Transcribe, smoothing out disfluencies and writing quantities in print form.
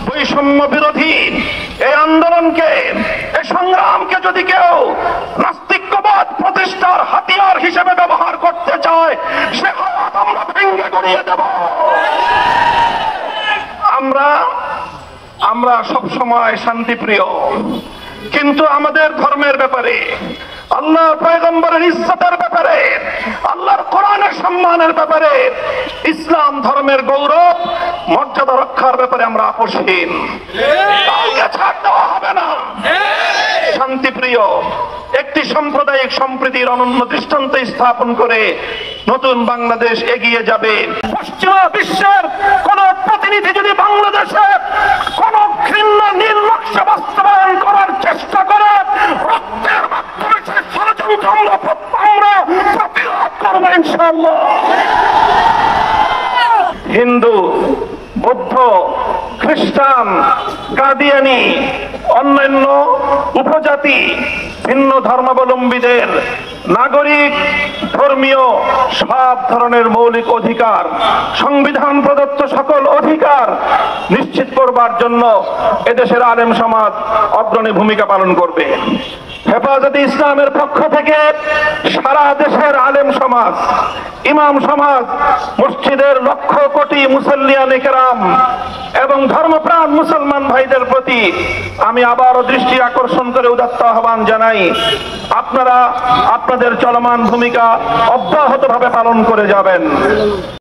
বৈষম্য বিরোধী এই আন্দোলনকে, এই সংগ্রামকে যদি কেউ নাস্তিক্যবাদ প্রতিষ্ঠার হাতিয়ার হিসেবে ব্যবহার করতে চায়, সে হাত আমরা ভেঙে গড়িয়ে দেব। আমরা সবসময় শান্তিপ্রিয়, কিন্তু আমাদের ধর্মের ব্যাপারে, আল্লাহর পয়গম্বরের ইজ্জতের ব্যাপারে, আল্লাহর কোরআনের সম্মানের ব্যাপারে, ইসলাম ধর্মের গৌরব মর্যাদা রক্ষার ব্যাপারে আমরা আপোষহীন। কাউকে ছাড় দেওয়া হবে না। শান্তিপ্রিয় একটি সাম্প্রদায়িক সম্প্রীতির অনন্য দৃষ্টান্ত স্থাপন করে নতুন বাংলাদেশ এগিয়ে যাবে। পশ্চিমা বিশ্বের কোন প্রতিনিধি যদি বাংলাদেশে কোন ঘৃণ্য নীল নকশা বাস্তবায়ন করার চেষ্টা করে, রক্তের মাধ্যমে সেই ষড়যন্ত্র আমরা প্রতিরোধ করবো ইনশাআল্লাহ। হিন্দু, বৌদ্ধ, খ্রিস্টান, কাদিয়ানি, অন্যান্য উপজাতি, ভিন্ন ধর্মাবলম্বীদের নাগরিক, ধর্মীয় সব ধরনের মৌলিক অধিকার, সংবিধান প্রদত্ত সকল অধিকার নিশ্চিত করবার জন্য এদেশের আলেম সমাজ অগ্রণী ভূমিকা পালন করবে। হেফাজতে ইসলামের পক্ষ থেকে সারা দেশের আলেম সমাজ, ইমাম সমাজ, মসজিদের লক্ষ কোটি মুসল্লিয়ানে কেরাম এবং ধর্মপ্রাণ মুসলমান ভাইদের প্রতি আমি আবারও দৃষ্টি আকর্ষণ করে উদাত্ত আহ্বান জানাই, আপনারা আপনাদের চলমান ভূমিকা অব্যাহতভাবে পালন করে যাবেন।